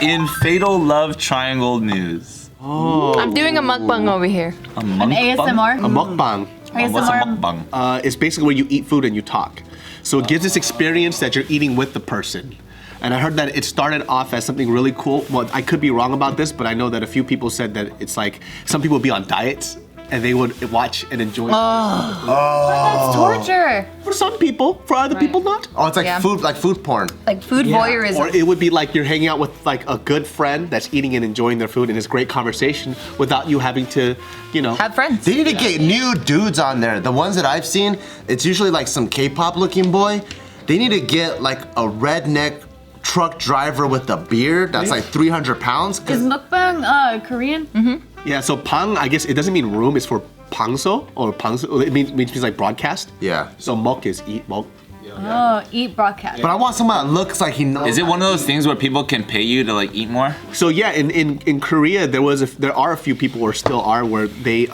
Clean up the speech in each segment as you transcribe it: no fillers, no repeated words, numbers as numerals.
In Fatal Love Triangle news. Oh. I'm doing a mukbang over here. An ASMR? A mukbang. What's a mukbang? It's basically where you eat food and you talk. So it gives this experience that you're eating with the person. And I heard that it started off as something really cool. Well, I could be wrong about this, but I know that a few people said that it's like some people would be on diets and they would watch and enjoy. That's torture. For some people, for other people not. Oh, it's like food porn. Like food voyeurism. Or it would be like you're hanging out with like a good friend that's eating and enjoying their food and it's great conversation without you having to, you know. Have friends. They need to get new dudes on there. The ones that I've seen, it's usually like some K-pop looking boy. They need to get like a redneck truck driver with a beard that's like 300 pounds. Is mukbang Korean? Mm-hmm. Yeah, so pang, I guess it doesn't mean room, it's for pangso or pangso. It means like broadcast. Yeah. So mok is eat, mok. Oh, eat broadcast. But I want someone that looks like he knows. Is it one of those things where people can pay you to like eat more? So yeah, in Korea there are a few people, or still are, where they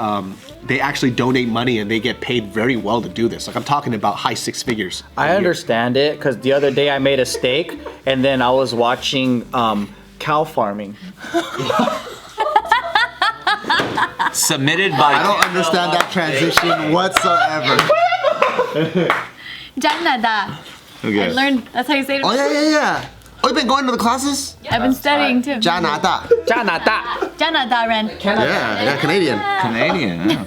actually donate money and they get paid very well to do this. Like I'm talking about high six figures. I understand it because the other day I made a steak and then I was watching cow farming. Submitted by. I don't understand that transition whatsoever. Janada. Okay. I learned, that's how you say it. Oh yeah. Oh, you've been going to the classes? I've been studying too. Janada. Janada, Ren. Yeah, Canadian. Canadian. Yeah.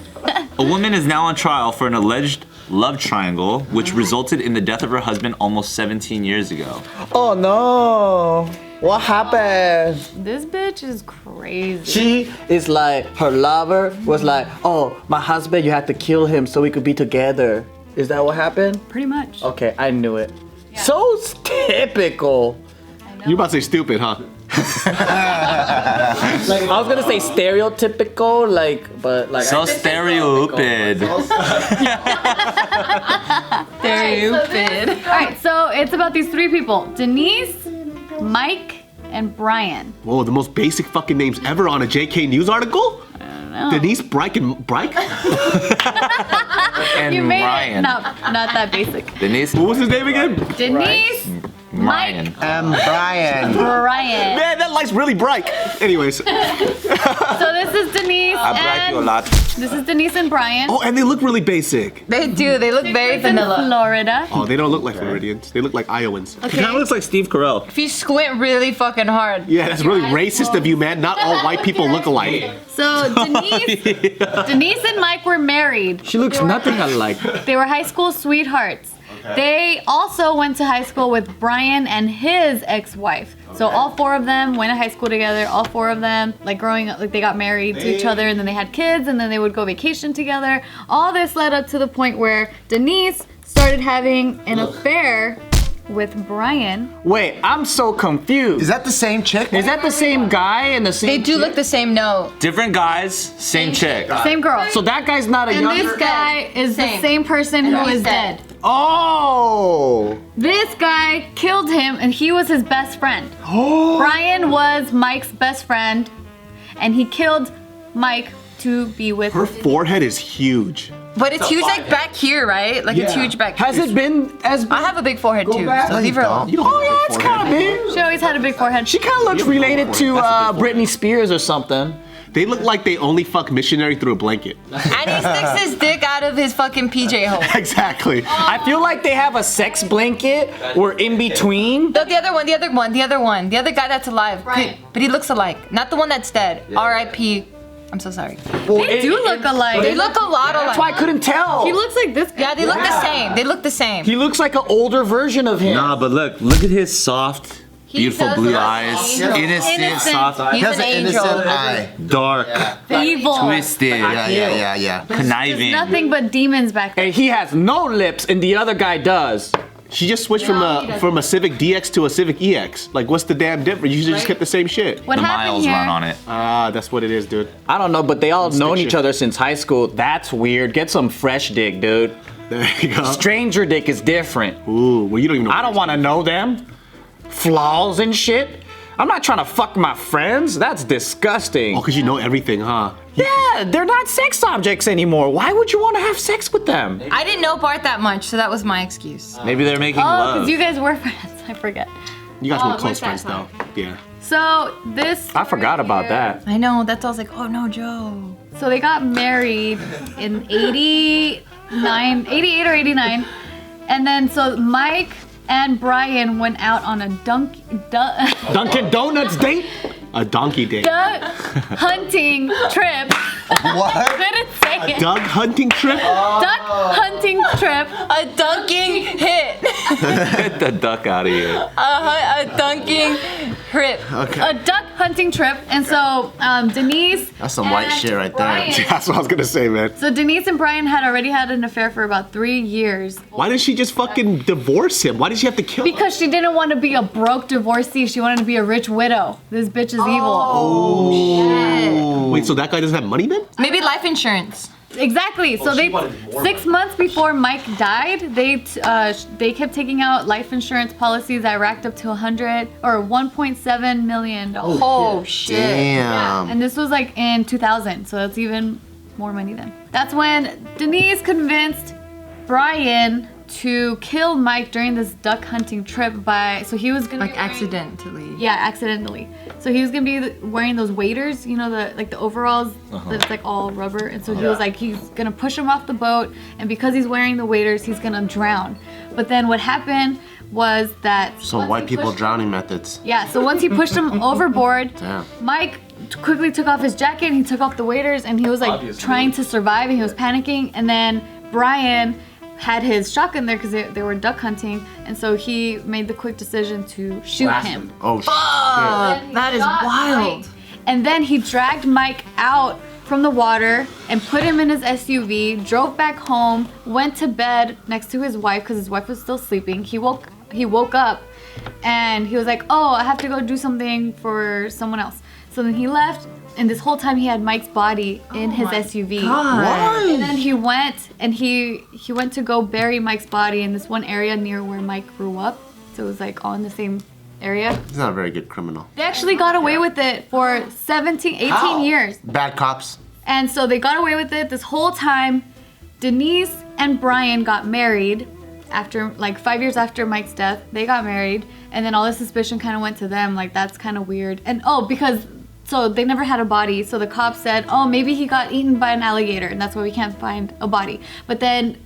A woman is now on trial for an alleged love triangle, which resulted in the death of her husband almost 17 years ago. Oh no. What happened? This bitch is crazy. She is like, her lover was like, oh, my husband, you had to kill him so we could be together. Is that what happened? Pretty much. Okay, I knew it. So typical. You're about to say stupid, huh? Like I was gonna say stereotypical, but so stereotypical. Stupid. Alright, so it's about these three people. Denise, Mike, and Brian. Whoa, the most basic fucking names ever on a JK News article? I don't know. Denise, Bryke, and Bryke? And You made Ryan. it not that basic. Denise. What was his name again? Denise, Ryan. Brian. Brian. Man, that light's really bright. Anyways. So this is Denise I brag you a and lot. this is Denise and Brian. Oh, and they look really basic. They do. They look very in vanilla. Florida. Oh, they don't look like Floridians. They look like Iowans. He kind of looks like Steve Carell. If you squint really fucking hard. Yeah, that's really racist of you, man. Not all white people look alike. So Denise and Mike were married. she looks nothing alike. They were high school sweethearts. They also went to high school with Brian and his ex-wife. So all four of them went to high school together. All four of them, like growing up, like they got married to each other, and then they had kids, and then they would go vacation together. All this led up to the point where Denise started having an affair with Brian. Wait, I'm so confused. Is that the same chick? Is that the same guy and the same They do look the same, no. Different guys, same chick. Same girl. So that guy's not a And younger this guy is the same person who is dead. Oh! This guy killed him, and he was his best friend. Brian was Mike's best friend, and he killed Mike to be with Her forehead is huge. But it's huge like back here, right? Like it's huge back here. Has it been as I have a big forehead too, so leave her alone. You don't Oh yeah, it's kind of big. She always had a big forehead. She kind of looks related to Britney Spears or something. They look like they only fuck missionary through a blanket. And he sticks his dick out of his fucking PJ hole. Exactly. I feel like they have a sex blanket or in between. The other one. The other guy that's alive. Right. But he looks alike. Not the one that's dead. R.I.P. I'm so sorry. They do look alike. They look a lot That's why I alike. couldn't tell. He looks like this guy. Yeah, they look the same. They look the same. He looks like an older version of him. Nah, but look at his soft, beautiful does blue look eyes. like an Innocent, Innocent. soft eyes. He's He has an an angel. innocent eye. Dark, Evil. twisted, Yeah. There's conniving. nothing but demons back there. And he has no lips and the other guy does. She just switched from a Civic DX to a Civic EX. Like, what's the damn difference? You just kept the same shit. What The happened miles here? run on it. Ah, that's what it is, dude. I don't know, but they all known stick each shit. other since high school. That's weird. Get some fresh dick, dude. There you go. Stranger dick is different. Ooh, well, you don't even know. I don't want to know them. Flaws and shit. I'm not trying to fuck my friends. That's disgusting. Oh, because you know everything, huh? Yeah, they're not sex objects anymore. Why would you want to have sex with them? I didn't know Bart that much, so that was my excuse. Maybe they're making Oh, love. because you guys were friends. I forget. You guys Oh, were close with that friends, though. Yeah. So this. I forgot about here- that. I know. That's why I was like, oh no, Joe. So they got married in 88 or 89. And then so Mike and Brian went out on a Dunkin' Donuts date? A donkey date. duck hunting trip. What? Couldn't say it. Dog hunting trip? Duck hunting trip. A dunking hit. Get the duck out of here. A dunking trip. Okay. A duck hunting trip. And so Denise. That's some white and shit right there. Brian- That's what I was gonna say, man. So Denise and Brian had already had an affair for about 3 years. Why didn't she just fucking divorce him? Why did she have to kill him? Because she didn't want to be a broke divorcee. She wanted to be a rich widow. This bitch is evil. Oh. Wait, so that guy doesn't have money then? Maybe life insurance. Exactly. So they 6 months before Mike died, they kept taking out life insurance policies that racked up to 1.7 million. Oh shit. Damn. And this was like in 2000, so that's even more money then. That's when Denise convinced Brian to kill Mike during this duck hunting trip so he was gonna Like be wearing- accidentally. Yeah, accidentally. So he was gonna be wearing those waders, you know, the overalls that's like all rubber. And so he was like, he's gonna push him off the boat, and because he's wearing the waders, he's gonna drown. But then what happened was that So once white he people pushed- drowning methods. Yeah, so once he pushed him overboard, Damn. Mike quickly took off his jacket and he took off the waders and he was like trying to survive and he was panicking. And then Brian had his shotgun there because they were duck hunting, and so he made the quick decision to shoot him. Oh shit. That is Shot wild. Mike. And then he dragged Mike out from the water and put him in his SUV, drove back home, went to bed next to his wife because his wife was still sleeping. He woke up and he was like, oh, I have to go do something for someone else. So then he left, and this whole time he had Mike's body in his SUV. And then he went and he went to go bury Mike's body in this one area near where Mike grew up. So it was like all in the same area. He's not a very good criminal. They actually got away with it for 18 years. Bad cops. And so they got away with it this whole time. Denise and Brian got married after, like 5 years after Mike's death. They got married, and then all the suspicion kind of went to them. Like, that's kind of weird. And because so they never had a body, so the cops said, oh, maybe he got eaten by an alligator, and that's why we can't find a body. But then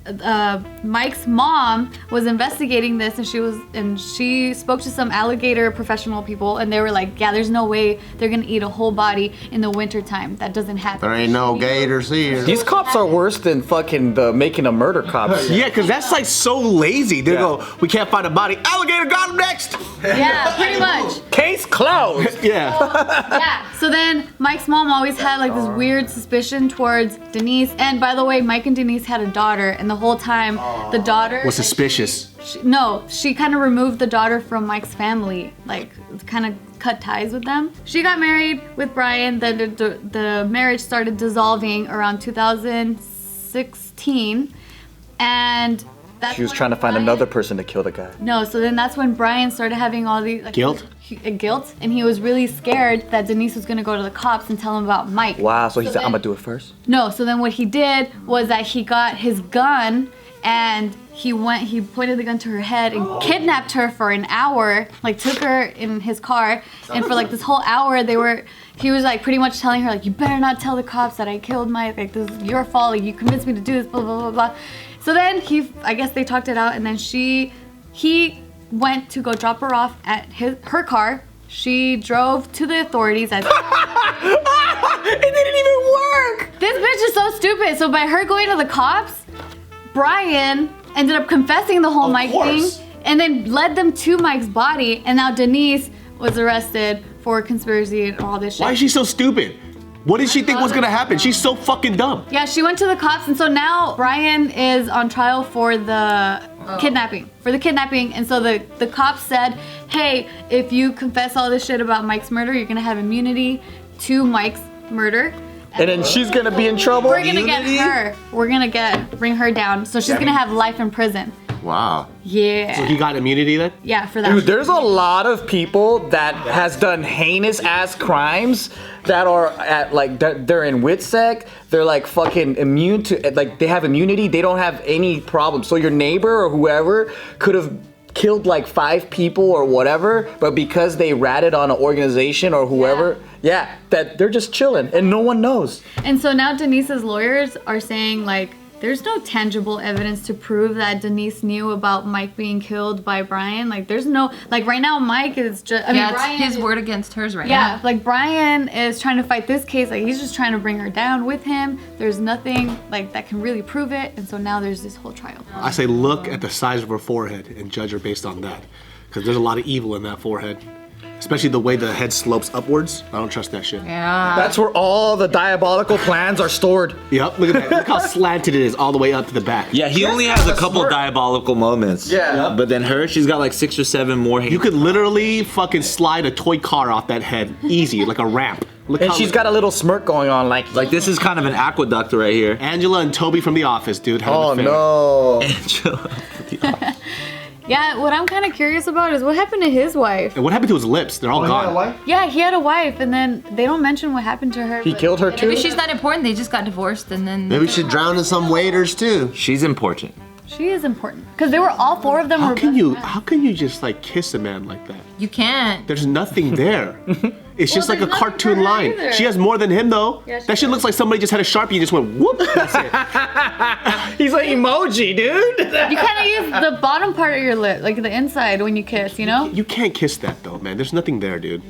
Mike's mom was investigating this, and she spoke to some alligator professional people, and they were like, yeah, there's no way they're gonna eat a whole body in the wintertime. That doesn't happen. There ain't no gators here. These cops are worse than fucking the making a murder cops. Yeah, because that's like so lazy. They go, we can't find a body. Alligator got him next. Yeah, pretty much. Case closed. Yeah. Yeah. So then Mike's mom always had like this weird suspicion towards Denise. And by the way, Mike and Denise had a daughter, and the whole time the daughter Was suspicious. she kind of removed the daughter from Mike's family, like kind of cut ties with them. She got married with Brian. Then the marriage started dissolving around 2016, and that's She was when trying to find Brian- another person to kill the guy. No, so then that's when Brian started having all these like, Guilt? guilt, and he was really scared that Denise was gonna go to the cops and tell him about Mike. Wow, so he said, then- I'm gonna do it first? No, so then what he did was that he got his gun and he pointed the gun to her head and kidnapped her for an hour, like took her in his car, and for like this whole hour he was like pretty much telling her like, you better not tell the cops that I killed Mike, like this is your fault, like you convinced me to do this, blah blah blah blah. So then I guess they talked it out, and then he went to go drop her off at her car. She drove to the authorities. It didn't even work! This bitch is so stupid. So by her going to the cops, Brian ended up confessing the whole Mike thing, and then led them to Mike's body, and now Denise was arrested for conspiracy and all this shit. Why is she so stupid? What did she think was gonna happen? She's so fucking dumb. Yeah, she went to the cops, and so now Brian is on trial for the kidnapping. And so the cops said, hey, if you confess all this shit about Mike's murder, you're gonna have immunity to Mike's murder. And then she's gonna be in trouble? We're gonna get her. We're gonna bring her down. So she's gonna have life in prison. Wow. Yeah. So he got immunity then? Yeah, for that. Dude, there's a lot of people that has done heinous ass crimes that are at like they're in WITSEC. They're like fucking immune to, like they have immunity. They don't have any problem. So your neighbor or whoever could have killed like 5 people or whatever, but because they ratted on an organization or whoever, that they're just chilling and no one knows. And so now Denise's lawyers are saying like there's no tangible evidence to prove that Denise knew about Mike being killed by Brian. Like there's no, like right now Mike is just, I mean, It's Brian his is- word against hers right Yeah, now. like Brian is trying to fight this case. Like he's just trying to bring her down with him. There's nothing like that can really prove it. And so now there's this whole trial. I say look at the size of her forehead and judge her based on that. Because there's a lot of evil in that forehead. Especially the way the head slopes upwards. I don't trust that shit. Yeah. That's where all the diabolical plans are stored. Yep, look at that. Look how slanted it is all the way up to the back. Yeah, he only has a couple diabolical moments. Yeah. But then her, she's got like 6 or 7 more. You could literally fucking slide a toy car off that head. Easy, like a ramp. Look And how she's got a little smirk going on like Like, this is kind of an aqueduct right here. Angela and Toby from The Office, dude. Had an oh affair. no. Angela. Yeah, what I'm kind of curious about is what happened to his wife. And what happened to his lips? They're all gone. Yeah, he had a wife, and then they don't mention what happened to her. He but- killed her too? Maybe she's not important. They just got divorced and then. Maybe we should drown in some waders too. She's important. She is important because they were all 4 of them. How were can best you? friends. How can you just like kiss a man like that? You can't. There's nothing there. It's just like a there's nothing cartoon for her line. either. She has more than him though. Yeah, she that shit does. looks like somebody just had a Sharpie and just went whoop. That's it. He's an emoji, dude. You kind of use the bottom part of your lip, like the inside when you kiss, you know? You can't kiss that though, man. There's nothing there, dude.